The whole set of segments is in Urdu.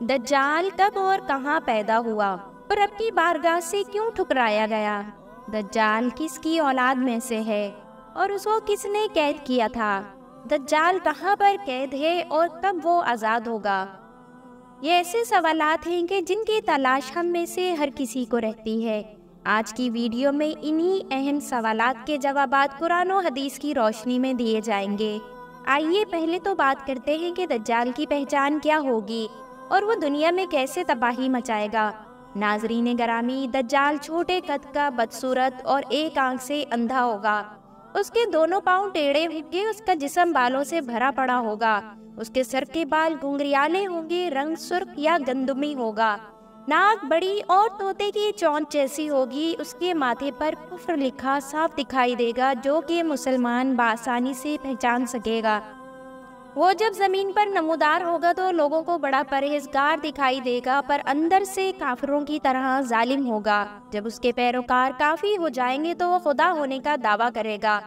دجال کب اور کہاں پیدا ہوا اور رب کی بارگاہ سے کیوں ٹھکرایا گیا؟ دجال کس کی اولاد میں سے ہے اور اس کو کس نے قید کیا تھا؟ دجال کہاں پر قید ہے اور کب وہ آزاد ہوگا؟ یہ ایسے سوالات ہیں کہ جن کی تلاش ہم میں سے ہر کسی کو رہتی ہے۔ آج کی ویڈیو میں انہی اہم سوالات کے جوابات قرآن و حدیث کی روشنی میں دیے جائیں گے۔ آئیے پہلے تو بات کرتے ہیں کہ دجال کی پہچان کیا ہوگی اور وہ دنیا میں کیسے تباہی مچائے گا۔ ناظرین گرامی، دجال چھوٹے قد کا، بدصورت اور ایک آنکھ سے اندھا ہوگا۔ اس کے دونوں پاؤں ٹیڑھے ہوں گے، اس کا جسم بالوں سے بھرا پڑا ہوگا، اس کے سر کے بال گھنگریالے ہوں گے، رنگ سرخ یا گندمی ہوگا، ناک بڑی اور طوطے کی چونچ جیسی ہوگی، اس کے ماتھے پر کفر لکھا صاف دکھائی دے گا جو کہ مسلمان بآسانی سے پہچان سکے گا۔ وہ جب زمین پر نمودار ہوگا تو لوگوں کو بڑا پرہیزگار دکھائی دے گا، پر اندر سے کافروں کی طرح ظالم ہوگا۔ جب اس کے پیروکار کافی ہو جائیں گے تو وہ خدا ہونے کا دعویٰ کرے گا۔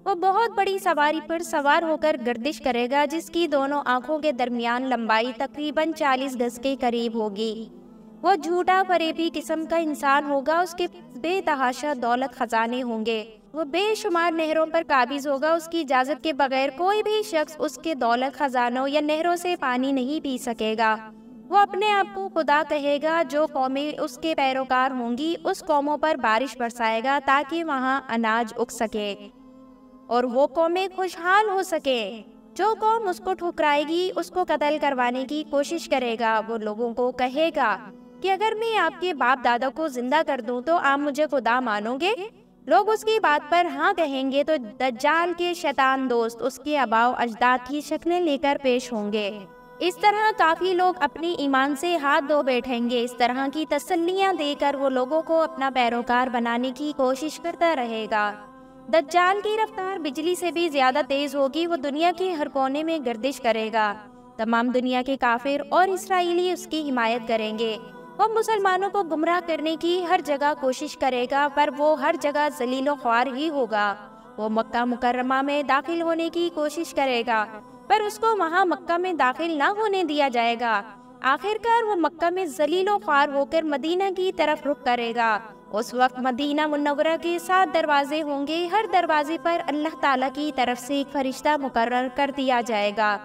وہ بہت بڑی سواری پر سوار ہو کر گردش کرے گا جس کی دونوں آنکھوں کے درمیان لمبائی تقریباً 40 گز کے قریب ہوگی۔ وہ جھوٹا فریبی قسم کا انسان ہوگا، اس کے بے تحاشا دولت خزانے ہوں گے، وہ بے شمار نہروں پر قابض ہوگا، اس کی اجازت کے بغیر کوئی بھی شخص اس کے دولت خزانوں یا نہروں سے پانی نہیں پی سکے گا۔ وہ اپنے آپ کو خدا کہے گا، جو قومیں اس کے پیروکار ہوں گی اس قوموں پر بارش برسائے گا تاکہ وہاں اناج اگ سکے اور وہ قومیں خوشحال ہو سکیں۔ جو قوم اس کو ٹھکرائے گی اس کو قتل کروانے کی کوشش کرے گا۔ وہ لوگوں کو کہے گا کہ اگر میں آپ کے باپ دادا کو زندہ کر دوں تو آپ مجھے خدا مانو گے؟ لوگ اس کی بات پر ہاں کہیں گے تو دجال کے شیطان دوست اس کے آباء و اجداد کی شکلیں لے کر پیش ہوں گے۔ اس طرح کافی لوگ اپنی ایمان سے ہاتھ دھو بیٹھیں گے۔ اس طرح کی تسلیاں دے کر وہ لوگوں کو اپنا پیروکار بنانے کی کوشش کرتا رہے گا۔ دجال کی رفتار بجلی سے بھی زیادہ تیز ہوگی، وہ دنیا کے ہر کونے میں گردش کرے گا۔ تمام دنیا کے کافر اور اسرائیلی اس کی حمایت کریں گے۔ وہ مسلمانوں کو گمراہ کرنے کی ہر جگہ کوشش کرے گا، پر وہ ہر جگہ ذلیل و خوار ہی ہوگا۔ وہ مکہ مکرمہ میں داخل ہونے کی کوشش کرے گا، پر اس کو وہاں مکہ میں داخل نہ ہونے دیا جائے گا۔ آخر کار وہ مکہ میں ذلیل و خوار ہو کر مدینہ کی طرف رخ کرے گا۔ اس وقت مدینہ منورہ کے 7 دروازے ہوں گے، ہر دروازے پر اللہ تعالیٰ کی طرف سے ایک فرشتہ مقرر کر دیا جائے گا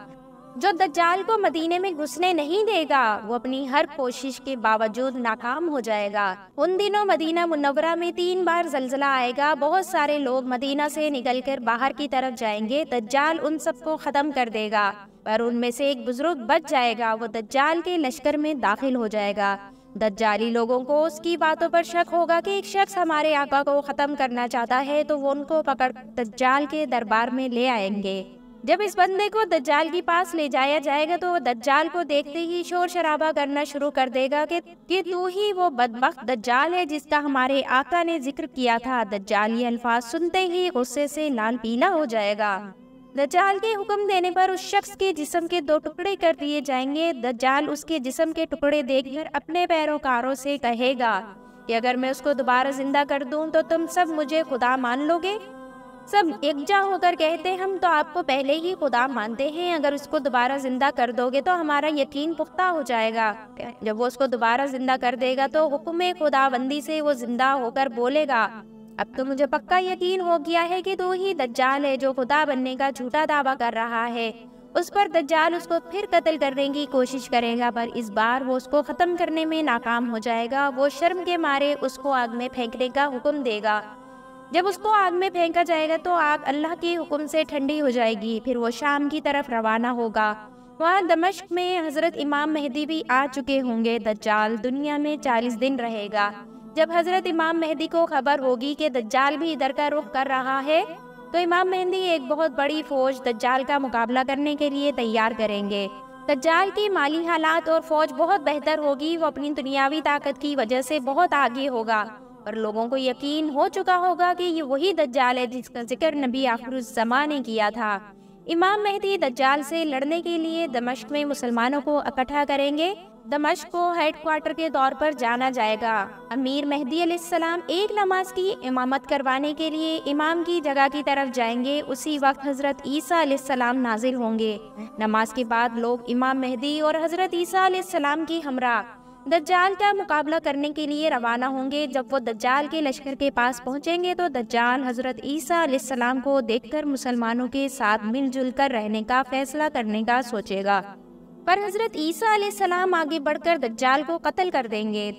جو دجال کو مدینے میں گھسنے نہیں دے گا۔ وہ اپنی ہر کوشش کے باوجود ناکام ہو جائے گا۔ ان دنوں مدینہ منورہ میں 3 بار زلزلہ آئے گا، بہت سارے لوگ مدینہ سے نکل کر باہر کی طرف جائیں گے، دجال ان سب کو ختم کر دے گا، پر ان میں سے ایک بزرگ بچ جائے گا، وہ دجال کے لشکر میں داخل ہو جائے گا۔ دجالی لوگوں کو اس کی باتوں پر شک ہوگا کہ ایک شخص ہمارے آقا کو ختم کرنا چاہتا ہے، تو وہ ان کو پکڑ دجال کے دربار میں لے آئیں گے۔ جب اس بندے کو دجال کے پاس لے جایا جائے گا تو وہ دجال کو دیکھتے ہی شور شرابہ کرنا شروع کر دے گا کہ تو ہی وہ بدبخت دجال ہے جس کا ہمارے آقا نے ذکر کیا تھا۔ دجال یہ الفاظ سنتے ہی غصے سے لال پیلا ہو جائے گا۔ دجال کے حکم دینے پر اس شخص کے جسم کے 2 ٹکڑے کر دیے جائیں گے۔ دجال اس کے جسم کے ٹکڑے دیکھ کر اپنے پیروکاروں سے کہے گا کہ اگر میں اس کو دوبارہ زندہ کر دوں تو تم سب مجھے خدا مان لو گے؟ سب یکجا ہو کر کہتے ہم تو آپ کو پہلے ہی خدا مانتے ہیں، اگر اس کو دوبارہ زندہ کر دو گے تو ہمارا یقین پختہ ہو جائے گا۔ جب وہ اس کو دوبارہ زندہ کر دے گا تو حکم خدا بندی سے وہ زندہ ہو کر بولے گا اب تو مجھے پکا یقین ہو گیا ہے کہ تو ہی دجال ہے جو خدا بننے کا جھوٹا دعویٰ کر رہا ہے۔ اس پر دجال اس کو پھر قتل کرنے کی کوشش کرے گا، پر اس بار وہ اس کو ختم کرنے میں ناکام ہو جائے گا۔ وہ شرم کے مارے اس کو آگ میں پھینکنے کا حکم دے گا۔ جب اس کو آگ میں پھینکا جائے گا تو آگ اللہ کے حکم سے ٹھنڈی ہو جائے گی، پھر وہ شام کی طرف روانہ ہوگا۔ وہاں دمشق میں حضرت امام مہدی بھی آ چکے ہوں گے۔ دجال دنیا میں 40 دن رہے گا۔ جب حضرت امام مہدی کو خبر ہوگی کہ دجال بھی ادھر کا رخ کر رہا ہے تو امام مہدی ایک بہت بڑی فوج دجال کا مقابلہ کرنے کے لیے تیار کریں گے۔ دجال کی مالی حالات اور فوج بہت بہتر ہوگی، وہ اپنی دنیاوی طاقت کی وجہ سے بہت آگے ہوگا، پر لوگوں کو یقین ہو چکا ہوگا کہ یہ وہی دجال ہے جس کا ذکر نبی آخر الزمان نے کیا تھا۔ امام مہدی دجال سے لڑنے کے لیے دمشق میں مسلمانوں کو اکٹھا کریں گے دمشق کو ہیڈ کوارٹر کے طور پر جانا جائے گا۔ امیر مہدی علیہ السلام ایک نماز کی امامت کروانے کے لیے امام کی جگہ کی طرف جائیں گے۔ اسی وقت حضرت عیسیٰ علیہ السلام نازل ہوں گے۔ نماز کے بعد لوگ امام مہدی اور حضرت عیسیٰ علیہ السلام کی ہمراہ دجال کا مقابلہ کرنے کے لیے روانہ ہوں گے۔ جب وہ دجال کے لشکر کے پاس پہنچیں گے تو دجال حضرت عیسیٰ علیہ السلام کو دیکھ کر مسلمانوں کے ساتھ مل جل کر رہنے کا فیصلہ کرنے کا سوچے گا، پر حضرت عیسیٰ علیہ السلام آگے بڑھ کر دجال کو قتل کر دیں گے۔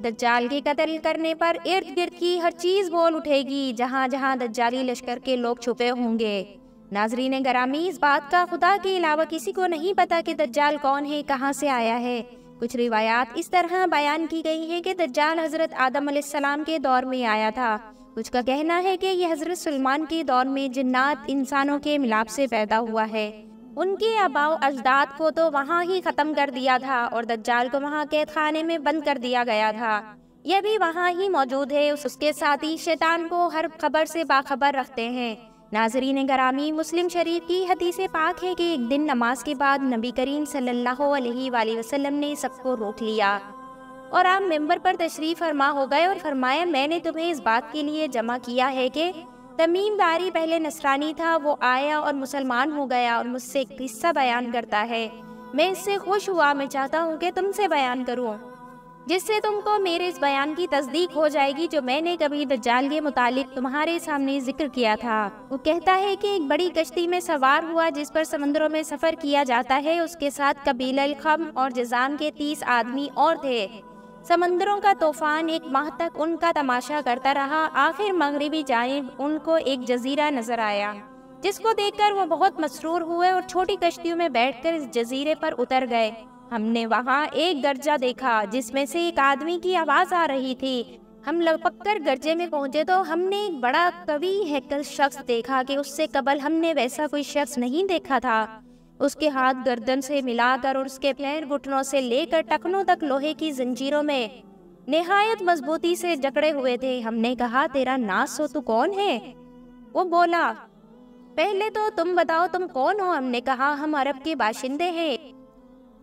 دجال کے قتل کرنے پر ارد گرد کی ہر چیز بول اٹھے گی، جہاں جہاں دجالی لشکر کے لوگ چھپے ہوں گے۔ ناظرین گرامی، اس بات کا خدا کے علاوہ کسی کو نہیں پتا کہ دجال کون ہے، کہاں سے آیا ہے۔ کچھ روایات اس طرح بیان کی گئی ہیں کہ دجال حضرت آدم علیہ السلام کے دور میں آیا تھا۔ کچھ کا کہنا ہے کہ یہ حضرت سلیمان کے دور میں جنات انسانوں کے ملاپ سے پیدا ہوا ہے۔ ان کے آباء و اجداد کو تو وہاں ہی ختم کر دیا تھا اور دجال کو وہاں قید خانے میں بند کر دیا گیا تھا۔ یہ بھی وہاں ہی موجود ہے۔ اس کے ساتھی شیطان کو ہر خبر سے باخبر رکھتے ہیں۔ ناظرین گرامی، مسلم شریف کی حدیث پاک ہے کہ ایک دن نماز کے بعد نبی کریم صلی اللہ علیہ وآلہ وسلم نے سب کو روک لیا اور آپ ممبر پر تشریف فرما ہو گئے اور فرمایا، میں نے تمہیں اس بات کے لیے جمع کیا ہے کہ تمیم داری پہلے نصرانی تھا، وہ آیا اور مسلمان ہو گیا اور مجھ سے ایک قصہ بیان کرتا ہے۔ میں اس سے خوش ہوا، میں چاہتا ہوں کہ تم سے بیان کروں جس سے تم کو میرے اس بیان کی تصدیق ہو جائے گی جو میں نے کبھی دجال کے متعلق تمہارے سامنے ذکر کیا تھا۔ وہ کہتا ہے کہ ایک بڑی کشتی میں سوار ہوا جس پر سمندروں میں سفر کیا جاتا ہے، اس کے ساتھ قبیلہ الخم اور جزام کے 30 آدمی اور تھے۔ سمندروں کا طوفان ایک ماہ تک ان کا تماشا کرتا رہا۔ آخر مغربی جانب ان کو ایک جزیرہ نظر آیا جس کو دیکھ کر وہ بہت مسرور ہوئے اور چھوٹی کشتیوں میں بیٹھ کر اس جزیرے پر اتر گئے۔ ہم نے وہاں ایک گرجا دیکھا جس میں سے ایک آدمی کی آواز آ رہی تھی۔ ہم لپک کر گرجے میں پہنچے تو ہم نے ایک بڑا قوی ہیکل شخص دیکھا کہ اس سے قبل ہم نے ویسا کوئی شخص نہیں دیکھا تھا۔ اس کے ہاتھ گردن سے ملا کر اور اس کے پیر گھٹنوں سے لے کر ٹخنوں تک لوہے کی زنجیروں میں نہایت مضبوطی سے جکڑے ہوئے تھے۔ ہم نے کہا، تیرا ناس ہو، تو کون ہے؟ وہ بولا، پہلے تو تم بتاؤ تم کون ہو؟ ہم نے کہا، ہم عرب کے باشندے ہیں۔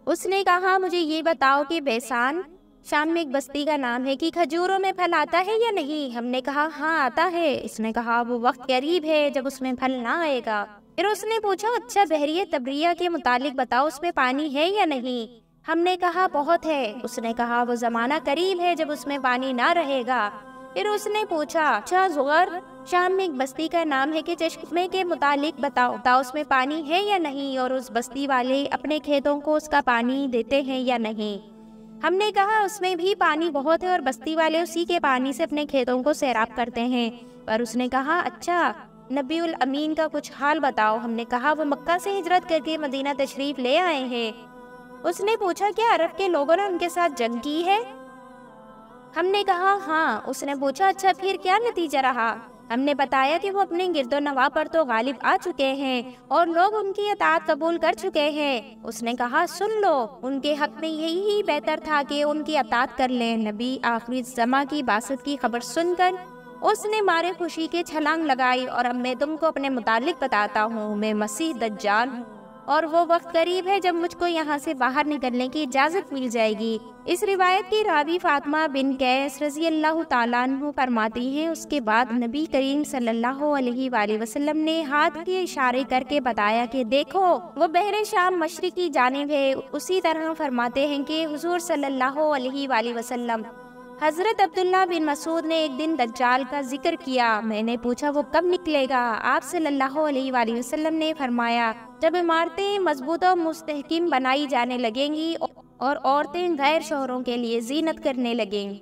اس نے کہا، مجھے یہ بتاؤ کہ بیسان شام میں ایک بستی کا نام ہے کہ کھجوروں میں پھل آتا ہے یا نہیں؟ ہم نے کہا، ہاں آتا ہے۔ اس نے کہا، وہ وقت قریب ہے جب اس میں پھل نہ آئے گا۔ پھر اس نے پوچھا، اچھا بحریہ تبریہ کے متعلق بتاؤ، اس میں پانی ہے یا نہیں؟ ہم نے کہا، بہت ہے۔ اس نے کہا، وہ زمانہ قریب ہے جب اس میں پانی نہ رہے گا۔ پھر اس نے پوچھا، اچھا زغر شام میں ایک بستی کا نام ہے کہ چشمے کے متعلق بتاؤ اس میں پانی ہے یا نہیں، اور اس بستی والے اپنے کھیتوں کو اس کا پانی دیتے ہیں یا نہیں؟ ہم نے کہا، اس میں بھی پانی بہت ہے اور بستی والے اسی کے پانی سے اپنے کھیتوں کو سیراب کرتے ہیں۔ پر اس نے کہا، اچھا نبی الامین کا کچھ حال بتاؤ۔ ہم نے کہا، وہ مکہ سے ہجرت کر کے مدینہ تشریف لے آئے ہیں۔ اس نے پوچھا، کیا عرب کے لوگوں نے ان کے ساتھ جنگ کی ہے؟ ہم نے کہا، ہاں۔ اس نے پوچھا، اچھا پھر کیا نتیجہ رہا؟ ہم نے بتایا کہ وہ اپنے گرد و نواح پر تو غالب آ چکے ہیں اور لوگ ان کی اطاعت قبول کر چکے ہیں۔ اس نے کہا، سن لو، ان کے حق میں یہی بہتر تھا کہ ان کی اطاعت کر لیں۔ نبی آخری زماں کی بعثت کی خبر سن کر اس نے مارے خوشی کے چھلانگ لگائی، اور اب میں تم کو اپنے متعلق بتاتا ہوں، میں مسیح دجال ہوں اور وہ وقت قریب ہے جب مجھ کو یہاں سے باہر نکلنے کی اجازت مل جائے گی۔ اس روایت کی راوی فاطمہ بن قیس رضی اللہ تعالیٰ عنہ فرماتی ہیں، اس کے بعد نبی کریم صلی اللہ علیہ وآلہ وسلم نے ہاتھ کے اشارے کر کے بتایا کہ دیکھو وہ بحر شام مشرقی جانب ہے۔ اسی طرح فرماتے ہیں کہ حضور صلی اللہ علیہ وآلہ وسلم حضرت عبداللہ بن مسعود نے ایک دن دجال کا ذکر کیا۔ میں نے پوچھا، وہ کب نکلے گا؟ آپ صلی اللہ علیہ وآلہ وسلم نے فرمایا، جب عمارتیں مضبوط و مستحکم بنائی جانے لگیں گی اور عورتیں غیر شوہروں کے لیے زینت کرنے لگیں گی۔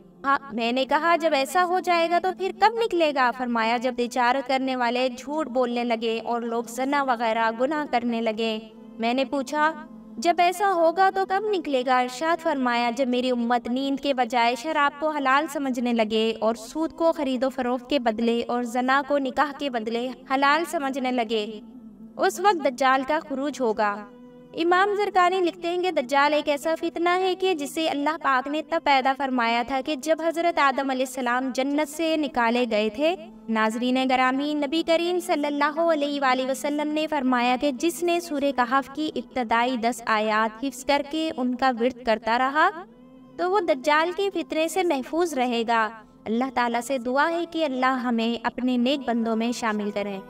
میں نے کہا، جب ایسا ہو جائے گا تو پھر کب نکلے گا؟ فرمایا، جب تجارت کرنے والے جھوٹ بولنے لگے اور لوگ زنا وغیرہ گناہ کرنے لگے۔ میں نے پوچھا، جب ایسا ہوگا تو کب نکلے گا؟ ارشاد فرمایا، جب میری امت نیند کے بجائے شراب کو حلال سمجھنے لگے اور سود کو خرید و فروخت کے بدلے اور زنا کو نکاح کے بدلے حلال سمجھنے لگے، اس وقت دجال کا خروج ہوگا۔ امام زرقانی لکھتے ہیں کہ دجال ایک ایسا فتنہ ہے کہ جسے اللہ پاک نے تب پیدا فرمایا تھا کہ جب حضرت آدم علیہ السلام جنت سے نکالے گئے تھے۔ ناظرین گرامی، نبی کریم صلی اللہ علیہ وآلہ وسلم نے فرمایا کہ جس نے سورہ کہف کی ابتدائی 10 آیات حفظ کر کے ان کا ورد کرتا رہا تو وہ دجال کے فتنے سے محفوظ رہے گا۔ اللہ تعالیٰ سے دعا ہے کہ اللہ ہمیں اپنے نیک بندوں میں شامل کریں۔